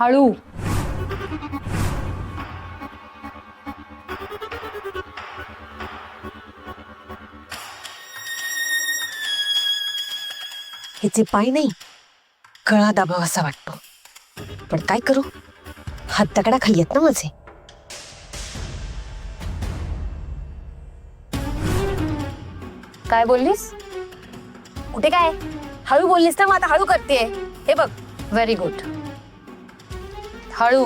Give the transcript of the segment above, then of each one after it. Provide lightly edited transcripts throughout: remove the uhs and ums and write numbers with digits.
हळू. हिचे पाय नाही, गळा दाबावा असा वाटतो. पण काय करू, हात दगडा खाली येत ना माझे. काय बोललीस? कुठे काय हळू बोललीस तर मग आता हळू करते. हे बघ, व्हेरी गुड. हळू.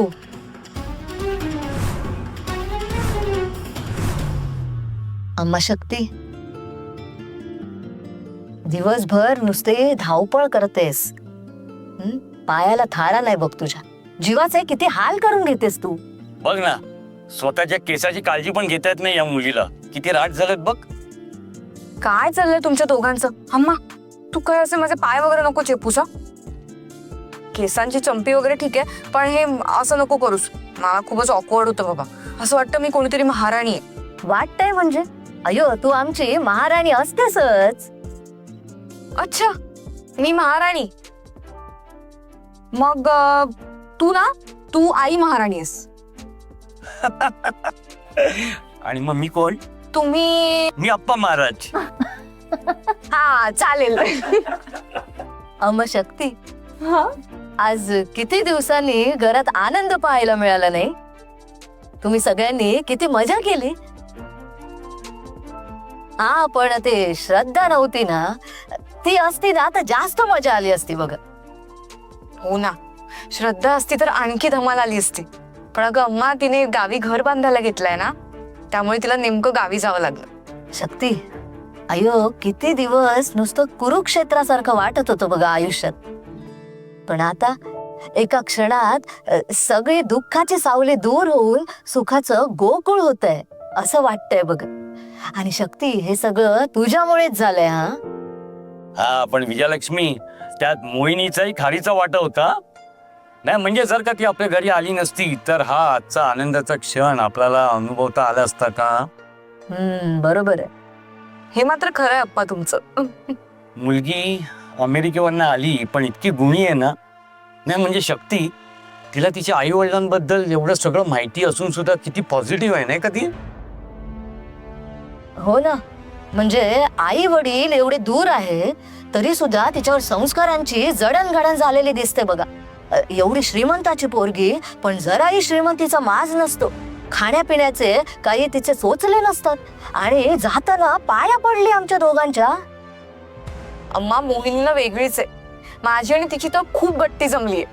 अम्मा शक्ती, दिवसभर नुसते धावपळ करतेस. पायाला थारा नाही बघ तुझ्या. जीवाचे किती हाल करून घेतेस तू. बघ ना, स्वतःच्या केसाची काळजी पण घेता येत नाही या मुलीला. किती राट झालेत बघ. काय चाललंय तुमच्या दोघांचं? अम्मा, तू काय असे माझे पाय वगैरे नको चेपूस. केसांची चंपी वगैरे ठीक आहे, पण हे असं नको करूस. मला खूपच ऑकवर्ड होतं बाबा. असं वाटतं मी कोणीतरी महाराणी आहे. वाटतंय म्हणजे? अयो, तू आमची महाराणी असतेसच. अच्छा, मी महाराणी. मग तू आई महाराणी आहेस. आणि मग मी कोण? तुम्ही मी अप्पा महाराज. हा चालेल. अम्मा शक्ती, आज किती दिवसांनी घरात आनंद पाहायला मिळाला नाही? तुम्ही सगळ्यांनी किती मजा केली. हा, पण ते श्रद्धा नव्हती ना, ती असती ना तर जास्त मजा आली असती बघ. हो ना, श्रद्धा असती तर आणखी धमाल आली असती. पण अगं अम्मा, तिने गावी घर बांधायला घेतलंय ना, त्यामुळे तिला नेमकं गावी जावं लागलं. शक्ती, अयो किती दिवस नुसतं कुरुक्षेत्रासारखं वाटत होतं बघा आयुष्यात. पण आता एका क्षणात सगळे दुःखाचे सावले दूर होऊन सुखाचं गोकुळ होतंय असं वाटतंय बघ. आणि शक्ती, हे सगळं तुझ्यामुळेच झालंय. हा, पण विजयलक्ष्मी, त्यात मोहिनीचाही खारीचा वाटा होता. नाही म्हणजे जर का ती आपल्या घरी आली नसती तर हा आजचा आनंदाचा क्षण आपल्याला अनुभवता आला असता का? बरोबर आहे. हे मात्र खरं आहे अप्पा तुमचं. मुलगी अमेरिकेवरनं आली पण इतकी गुणी आहे ना. नाही म्हणजे शक्ती, तिला तिच्या आई वडिलांबद्दल एवढं सगळं माहिती असून सुद्धा किती पॉझिटिव्ह आहे नाही का ती? हो ना, म्हणजे आई वडील एवढे दूर आहे तरी सुद्धा तिच्यावर संस्कारांची जडणघडण झालेली दिसते बघा. एवढी श्रीमंताची पोरगी, पण जराही श्रीमंतीचा माज नसतो. खाण्यापिण्याचे काही तिचे सोचले नसतात. आणि जाताना पाया पडली आमच्या दोघांच्या. अम्मा, मोहिनीला वेगळीच आहे. माझी आणि तिची तर खूप गट्टी जमलीये.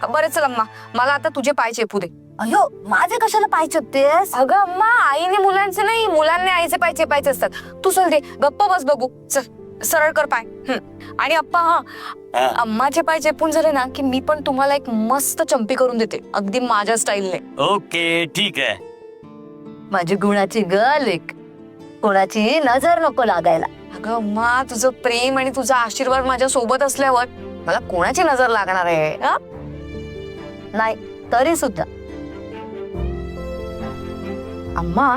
बरं चल अम्मा, मला आता तुझे पाय चेपू दे. अयो, माझे कशाला पाय चेपतेस? अगं अम्मा, आईने मुलांचे नाही, मुलांनी आईचे पाय चेपायचे असतात. तू चल दे, गप्प बस बघू. चल सरळ कर पाय. आणि अप्पा, हा, अम्माचे पाय चेपून झाले ना की मी पण तुम्हाला एक मस्त चंपी करून देते, अगदी माझ्या स्टाईलने. ओके, ठीक आहे. माझी गुणाची गर्ल एक, कोणाची नजर नको लागायला. अगं अम्मा, तुझं प्रेम आणि तुझा आशीर्वाद माझ्या सोबत असल्यावर मला कोणाची नजर लागणार आहे? नाही तरी सुद्धा. अम्मा,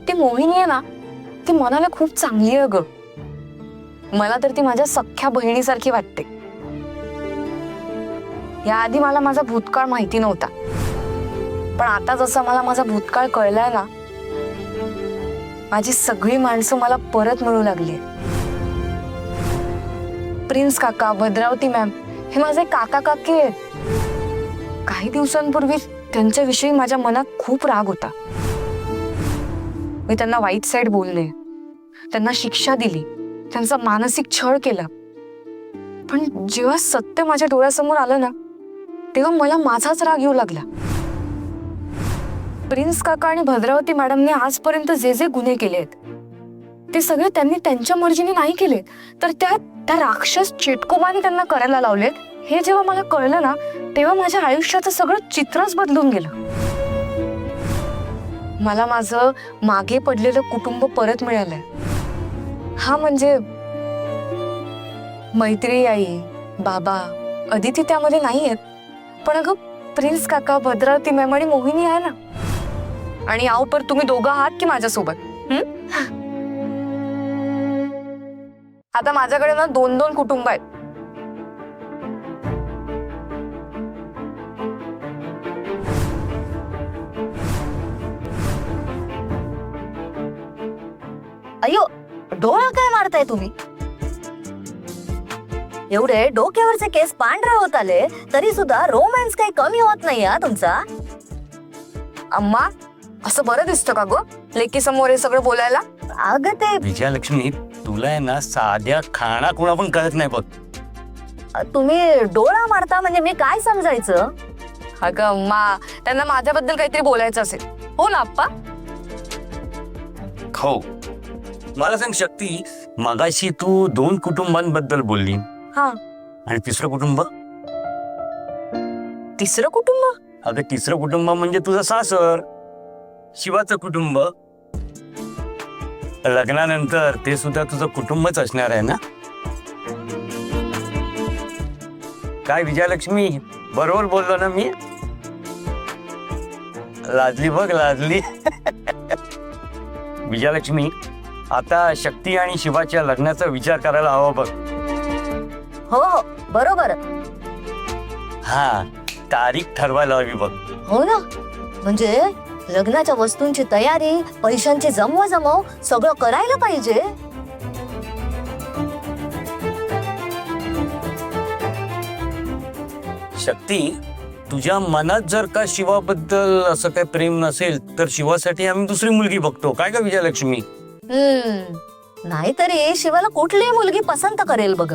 ती मोहिनी आहे ना, ती मनाला खूप चांगली आहे ग. मला तर ती माझ्या सख्ख्या बहिणीसारखी वाटते. याआधी मला माझा भूतकाळ माहिती नव्हता, पण आता जसं मला माझा भूतकाळ कळलाय ना, माझी सगळी माणसं मला परत मिळू लागली. प्रिन्स काका, भद्रावती मॅम, हे माझे काका काकी आहेत. काही दिवसांपूर्वी त्यांच्याविषयी माझ्या मनात खूप राग होता. मी त्यांना वाईट साईड बोलले, त्यांना शिक्षा दिली, त्यांचा मानसिक छळ केला. पण जेव्हा सत्य माझ्या डोळ्यासमोर आलं ना, तेव्हा मला माझाच राग येऊ लागला. प्रिन्स काका आणि भद्रावती मॅडमने आजपर्यंत जे जे गुन्हे केले आहेत, ते सगळे त्यांनी त्यांच्या मर्जीने नाही केले, तर त्या राक्षस चेटकोबाने त्यांना करायला लावलेत. हे जेव्हा मला कळलं ना, तेव्हा माझ्या आयुष्याचं सगळं चित्रच बदलून गेलं. मला माझं मागे पडलेलं कुटुंब परत मिळालंय. हा म्हणजे मैत्री, आई, बाबा, अदिती त्यामध्ये नाही आहेत, पण अगं प्रिन्स काका, भद्रावती मॅम आणि मोहिनी आहे ना. आणि आहो, पर तुम्ही दोघं आहात की माझ्यासोबत? आता माझ्याकडे ना 2-2 कुटुंब आहेत. डोळा काय मारताय तुम्ही? एवढे डोक्यावरचे केस पांढरे होत आले तरी सुद्धा रोमॅन्स काही कमी होत नाही हा तुमचा. अम्मा, असं बरं दिसतं का गो लेकी समोर हे सगळं बोलायला? अगं ते विजयालक्ष्मी, तुला आहे ना साध्या खाणा खुणा पण कळत नाही बघ. तुम्ही डोळा मारता म्हणजे मी काय समजायचं? अगं अम्मा, त्यांना माझ्याबद्दल काहीतरी बोलायचं असेल. हो ना आप्पा? हो. मला सांग शक्ती, मगाशी तू 2 कुटुंबांबद्दल बोलली हा. आणि तिसरं कुटुंब? तिसरं कुटुंब? अगं तिसरं कुटुंब म्हणजे तुझं सासर, शिवाचं कुटुंब. लग्नानंतर ते सुद्धा तुझं कुटुंबच असणार आहे ना? काय विजयालक्ष्मी, बरोबर बोललो ना मी? लाजली बघ, लाजली. विजयालक्ष्मी, आता शक्ती आणि शिवाच्या लग्नाचा विचार करायला हवा बघ. हो हो बरोबर. हा, तारीख ठरवायला हवी बघ. हो ना, म्हणजे लग्नाच्या वस्तूंची तयारी, पैशांची जमवाजमव सगळं करायला पाहिजे. शक्ती, तुझ्या मनात जर का शिवाबद्दल असं काही प्रेम नसेल तर शिवासाठी आम्ही दुसरी मुलगी बघतो. काय का विजयलक्ष्मी? नाहीतरी शिवाला कुठलीही मुलगी पसंत करेल बघ.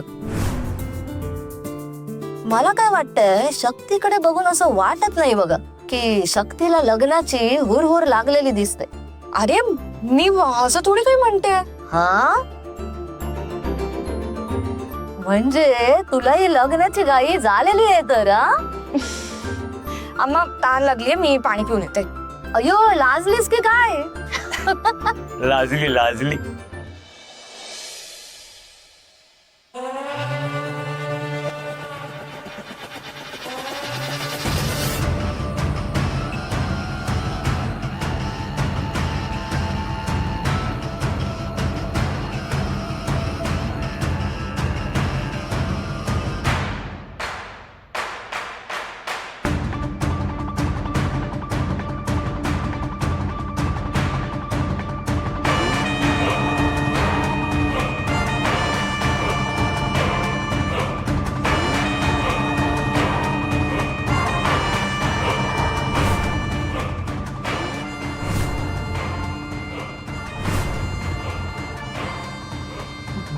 मला काय वाटतंय, शक्तीकडे बघून असं वाटत नाही बघ की शक्तीला लग्नाची हुरहुर लागलेली दिसते. अरे मी असं थोडी काही म्हणते. हा, म्हणजे तुलाही लग्नाची घाई झालेली आहे तर? अम्मा, तहान लागलीये, मी पाणी पिऊन येते. अयो, लाजलीस की काय? लाजली लाजली.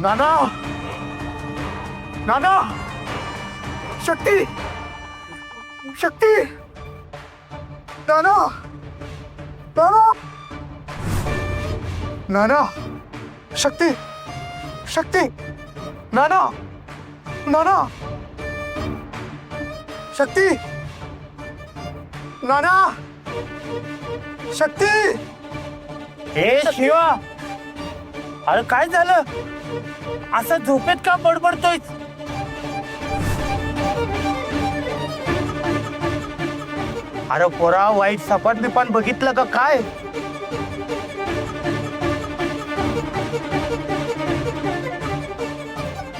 नाना, नाना, शक्ती, शक्ती, नाना, नाना, नाना, शक्ती, शक्ती, नाना, नाना, शक्ती, नाना, शक्ती. हे शिवा, अरे काय झालं? असं झोपेत का बडबडतोय? अरे पोरा, वाईट सपाट बिपान बघितलं का काय?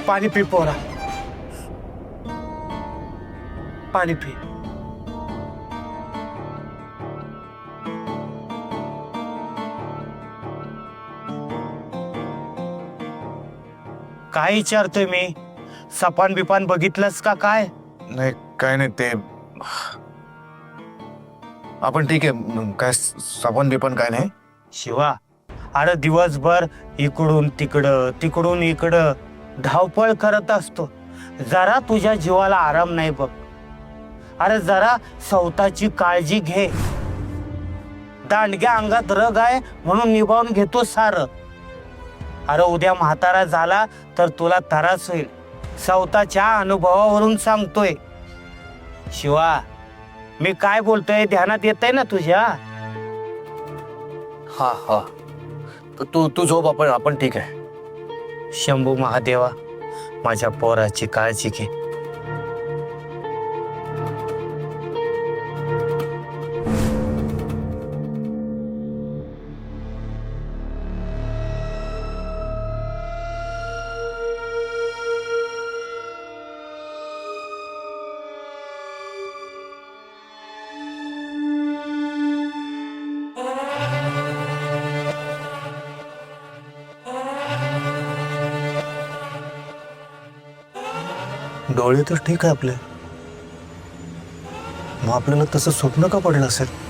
पाणी पी पोरा, पाणी पी. काय विचारतोय मी? सपान बिपान बघितलंस का काय? नाही, काय नाही, ते आपण ठीक आहे. काय साबण बिपण काय नाही. शिवा, अरे दिवसभर इकडून तिकडं तिकडून इकडं धावपळ करत असतो. जरा तुझ्या जीवाला आराम नाही बघ. अरे जरा स्वतःची काळजी घे. दांडग्या अंगात रग आहे म्हणून निभावून घेतो सारं. अरे उद्या म्हातारा झाला तर तुला त्रास होईल. स्वतःच्या अनुभवावरून सांगतोय. शिवा, मी काय बोलतोय ध्यानात येतंय ना तुझ्या? हा हा, तू तू झोप, आपण ठीक आहे. शंभू महादेवा, माझ्या पोराची काळजी घे. डोळे तर ठीक आहे आपले, मग आपल्याला तसं स्वप्न का पडलं असेल?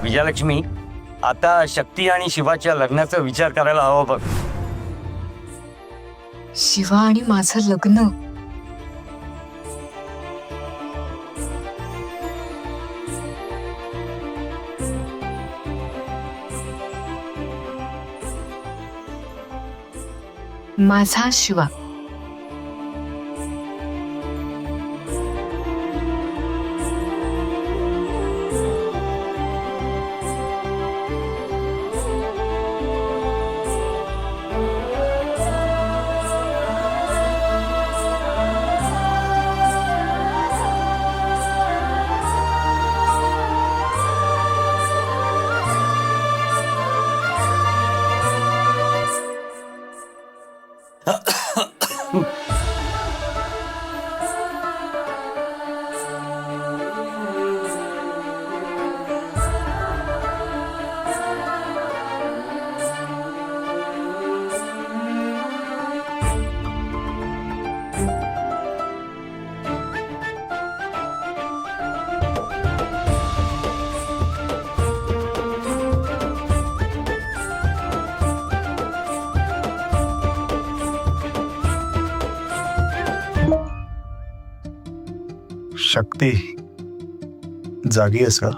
विजयलक्ष्मी, आता शक्ती आणि शिवाच्या लग्नाचा विचार करायला हवा बघ. शिवा आणि माझं लग्न. माझा शिवा. शक्ती, जागी आहेस का?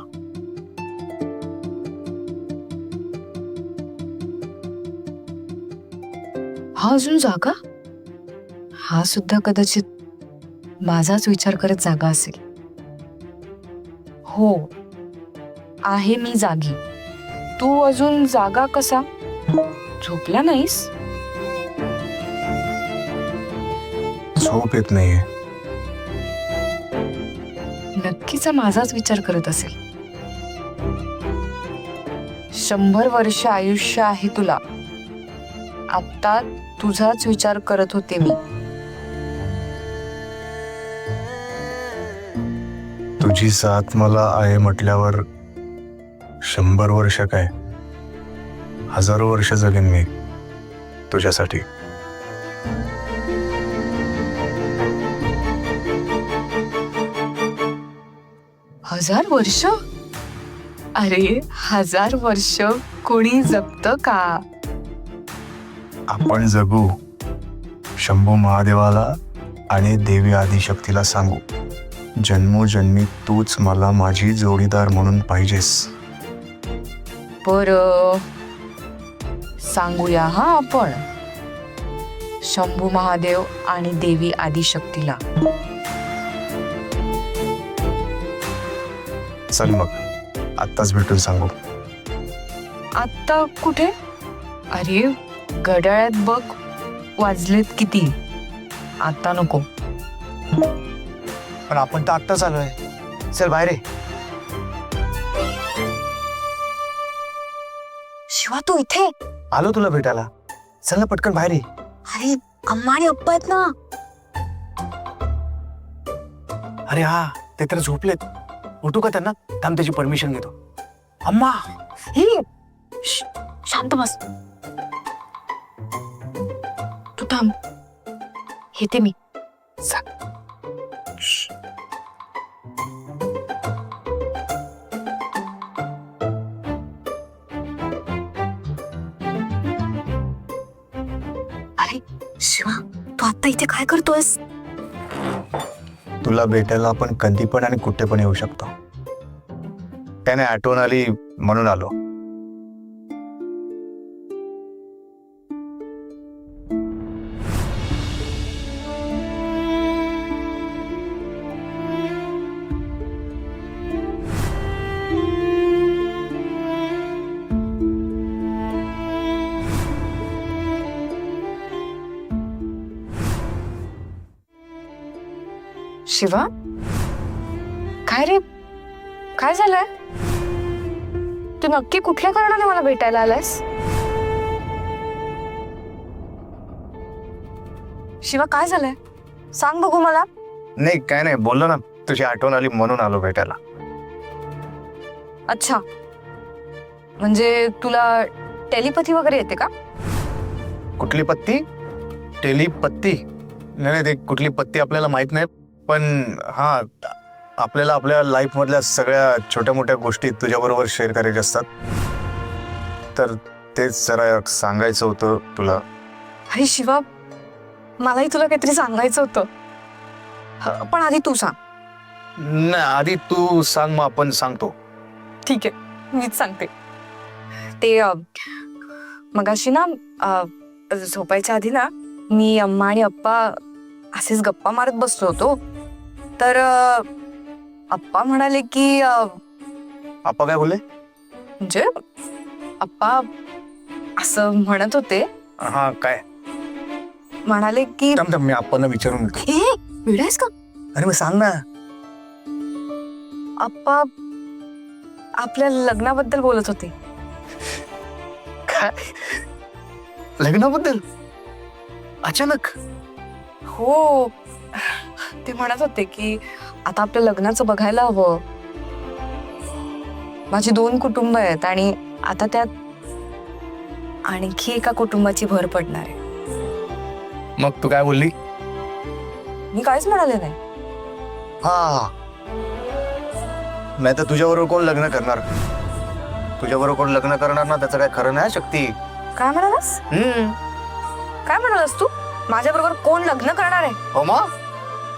हा अजून जागा? हा सुद्धा कदाचित माझाच विचार करत जागा असेल. हो, आहे मी जागी. तू अजून जागा कसा? झोपला नाहीस? झोप येत नाहीये. नक्कीच हा माझाच विचार करत असेल. 100 वर्ष आयुष्य आहे तुला. आता तुझाच विचार करत होते मी. तुझी साथ मला आहे म्हटल्यावर 100 वर्ष काय, 1000 वर्ष जगेन मी तुझ्यासाठी. हजार वर्ष? अरे 1000 वर्ष कोणी जगत का? आपण जगू. शंभू महादेवाला आणि देवी आदिशक्तीला सांगू, जन्मोजन्मी तूच मला माझी जोडीदार म्हणून पाहिजेस. बर, सांगूया हा आपण शंभू महादेव आणि देवी आदिशक्तीला. चल मग आत्ताच भेटून सांगू. आत्ता कुठे? अरे घड्याळात बघ, वाजलेत किती. आता नको. पण आपण तर आत्ताच आलोय. चल बाहेर ये. शिवा तू इथे? आलो तुला भेटायला. चल ना पटकन बाहेर ये. अरे अम्मा आणि अप्पा आहेत ना. अरे हा, ते तर झोपलेत. उठू का त्यांना? थांब, त्याची परमिशन घेतो. अम्मा, शांत बस. तू थांब, येते मी. सांग. अरे शिवा, तू आता इथे काय करतोयस? तुला भेटायला आपण कधी पण आणि कुठे पण येऊ शकतो. त्याने आठवण आली म्हणून आलो. शिवा, काय रे, काय झालंय? तू नक्की कुठल्या कारणाने मला भेटायला आलायस? शिवा, काय झालंय? सांग बघू मला. नाही काय नाही, बोललो ना, तुझी आठवण आली म्हणून आलो भेटायला. अच्छा, म्हणजे तुला टेलिपॅथी वगैरे येते का? कुठली पत्ती? टेलिपत्ती? नाही नाही, ते कुठली पत्ती आपल्याला माहित नाही, पण हा, आपल्याला आपल्या लाईफ मधल्या सगळ्या छोट्या मोठ्या गोष्टी तुझ्याबरोबर शेअर करायच्या असतात, तर तेच जरा सांगायचं होतं तुला. अरे शिवा, मलाही तुला काहीतरी सांगायचं होतं. पण आधी तू सांग. नाही, आधी तू सांग, मग आपण सांगतो. ठीक आहे, मीच सांगते. ते मगाशी ना, झोपायच्या आधी ना, मी अम्मा आणि अप्पा असेच गप्पा मारत बसलो होतो. तर अप्पा म्हणाले की आप्पा काय बोलले? म्हणजे अप्पा असं म्हणत होते, हा काय? म्हणाले की थांब थांब, मी आप्पांना विचारून येतो. ए, वेडायस का? अरे मग सांग ना. अप्पा आपल्या लग्नाबद्दल बोलत होते. काय? लग्नाबद्दल? अचानक? हो, ते म्हणत होते की आता आपल्या लग्नाचं बघायला हवं. माझी 2 कुटुंब आहेत आणि आता त्यात आणखी एका कुटुंबाची भर पडणार आहे. मग तू काय बोलली? मी काहीच म्हणाले नाही. हा, नाही तर तुझ्याबरोबर कोण लग्न करणार? तुझ्याबरोबर कोण लग्न करणार ना, त्याचं काय खरं नाही शक्ती. काय म्हणालास? काय म्हणालास तू? माझ्या बरोबर कोण लग्न करणार आहे? हो मग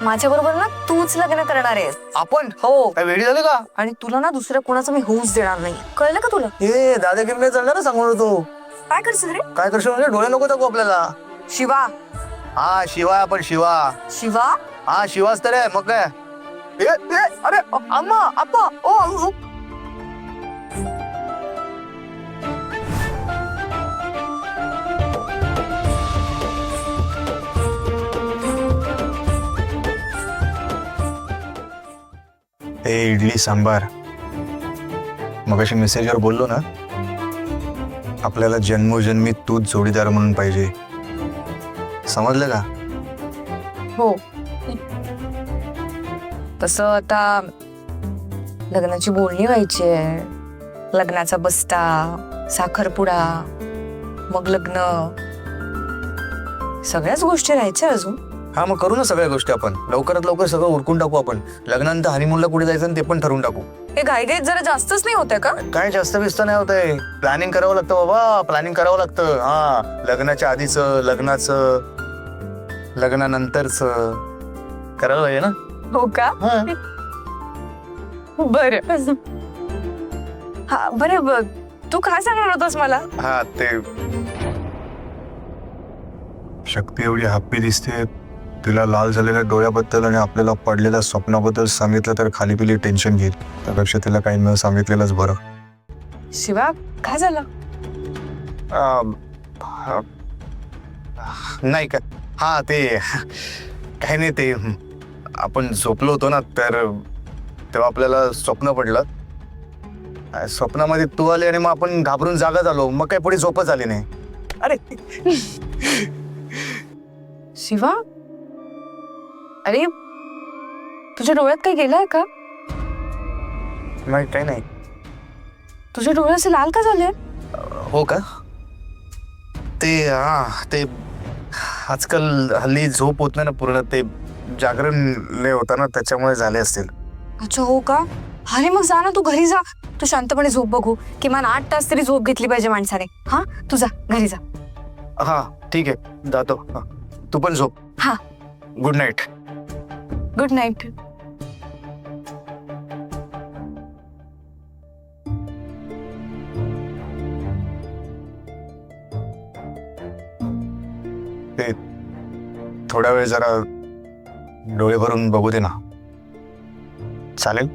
माझ्या बरोबर ना तूच लग्न करणार आहेस. आपण हो, काय वेळी झाले का? आणि तुला ना दुसऱ्या कोणाचं मी होऊच देणार नाही. कळलं का तुला? हे दादागिरी नाही चालणार ना, सांगून होतो. काय करशील रे? काय करशील म्हणजे डोळे नको दाखवू आपल्याला. शिवा, हा शिवा, आपण शिवा. शिवा, हा शिवाच तर आहे, मग काय? अरे अम्मा, अप्पा, ओ. इडली सांबार. मगाशी मेसेजवर बोललो ना, आपल्याला जन्मोजन्मी तूच जोडीदार म्हणून पाहिजे. समजलं का? हो, तसं आता लग्नाची बोलणी व्हायची आहे. लग्नाचा बस्ता, साखरपुडा, मग लग्न, सगळ्याच गोष्टी राहायच्या अजून. हा, मग करू ना सगळ्या गोष्टी आपण. लवकरात लवकर सगळं उरकून टाकू आपण. लग्नानंतर हनीमूनला कुठे जायचं आणि ते पण ठरवून टाकू. हे घाईघाईत जरा जास्तच नाही होतंय का? काय जास्त बिस्त नाही होत आहे. प्लॅनिंग करावं लागतं बाबा, प्लॅनिंग करावं लागतं. हा, लग्नाच्या आधीचं, लग्नाचं, लग्नानंतरचं करावं लागेल ना. हो का? हा. बरं. हा, बरं, तू काय सांगणार होतास मला? हा, ते शक्ती एवढी हॅप्पी दिसते, तिला लाल झालेल्या डोळ्याबद्दल आणि आपल्याला पडलेल्या स्वप्नाबद्दल सांगितलं तर खाली पिली टेन्शन घेईल. त्यापेक्षा तिला काही न सांगितलेलंच बरं. शिवा, काय झालं? नाही का, हा ते काही नाही, ते आपण झोपलो होतो ना, तर तेव्हा आपल्याला स्वप्न पडलं. स्वप्नामध्ये तू आली आणि मग आपण घाबरून जागा झालो. मग काही पुढे झोपच आली नाही. अरे शिवा, अरे तुझ्या डोळ्यात काही गेलंय का? नाही, काही नाही. तुझे डोळे असे लाल का झाले? हो का? ते हा, ते आजकाल हल्ली झोप होत नाही ना पूर्ण, ते जागरण लय होता ना, त्याच्यामुळे झाले असतील. अच्छा, हो का? अरे मग जा ना, तू घरी जा. तू शांतपणे झोप बघू. किमान 8 तास तरी झोप घेतली पाहिजे माणसाने. हा, तू जा, घरी जा. हा ठीक आहे, जातो. हा, तू पण झोप. हा, गुड नाईट. Good night. ते थोडा वेळ जरा डोळे भरून बघू दे ना, चालेल?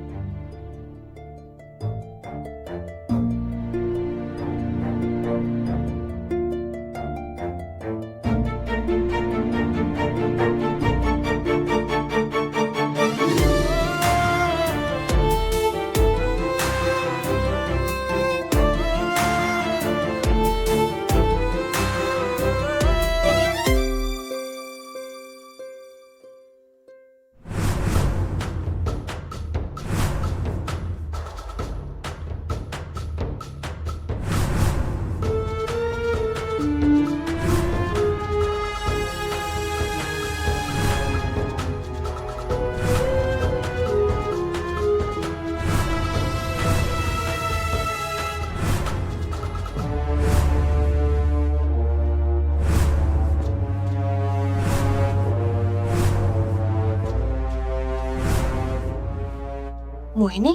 मोहिनी,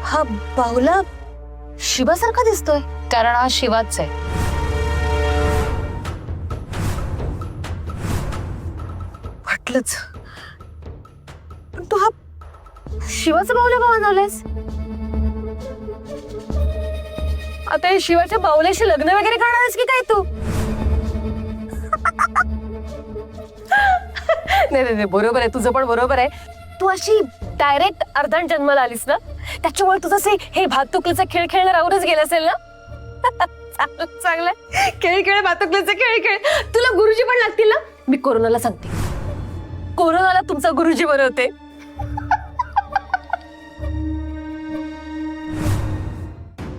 हा बाहुला शिवासारखा दिसतोय. कारण हा शिवाच आहे. वाटलंच. पण तू हा शिवाचा बाहुला का बनवलायस? आता हे शिवाच्या बाहुल्याशी लग्न वगैरे करणार आहेस की काय तू? नाही नाही नाही, बरोबर आहे, तुझं पण बरोबर आहे. तू अशी डायरेक्ट अर्धांत जन्माला आलीस ना, त्याच्यामुळे तुझं हे भातुकलीचा खेळ खेळणं राहूनच गेलं असेल ना. चांगलं खेळ खेळ, भातुकलीचा खेळ खेळ. तुला गुरुजी पण लागतील ना. मी कोरोनाला सांगते, कोरोनाला तुमचा गुरुजी बनवते.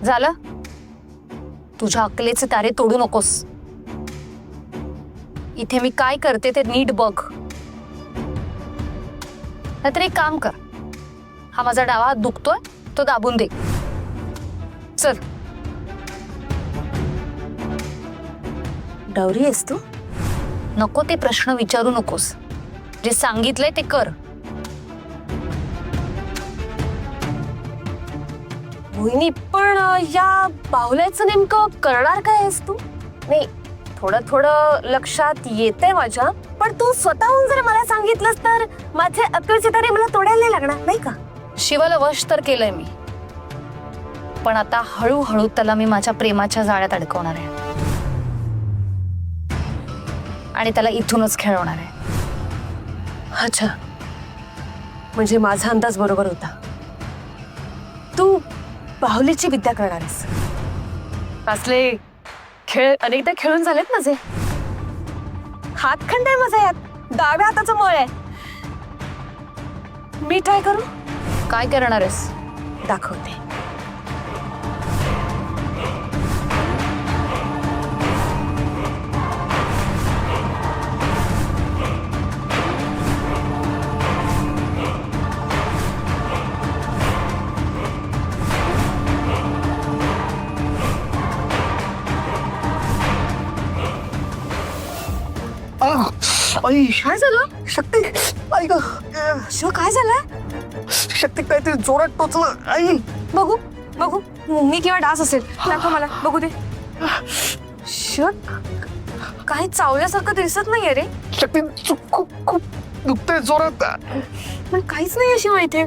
झालं, तुझ्या अकलेचे तारे तोडू नकोस. इथे मी काय करते ते नीट बघ. नाहीतर एक काम कर, हा माझा डावा हात दुखतोय तो दाबून दे. चल. डवरी आहेस तू? नको ते प्रश्न विचारू नकोस. जे सांगितलंय ते कर. मोहिनी, पण या बाहुल्याचं नेमकं करणार काय आहेस तू? नाही, थोडं थोडं लक्षात येतंय माझ्या, पण तू स्वतःहून जर मला सांगितलंस तर माझे अकलचे तारे मला तोडायला नाही लागणार, नाही का? शिवाला वश तर केलंय मी, पण आता हळूहळू त्याला मी माझ्या प्रेमाच्या जाळ्यात अडकवणार आहे आणि त्याला इथूनच खेळवणार आहे. अच्छा, म्हणजे माझा अंदाज बरोबर होता. तू बाहुलीची विद्या करणार आहेस. असले खेळ अनेकदा खेळून झालेत माझे. हातखंड आहे माझा, यात डाव्या हाताचा मळ आहे. मी ट्राय करू? काय करणार आहेस? दाखवते. आई काय झालं? शक्ती, आई ग, शिव, काय झालं? शक्ती काहीतरी जोरात टोचलं. आई बघू बघू, मी किंवा डास असेल. दाखव मला, बघू दे. शिव, काही चावल्यासारखं दिसत नाहीये रे. शक्ती खूप खूप दुखतंय जोरात. पण काहीच नाही अशी माहिती.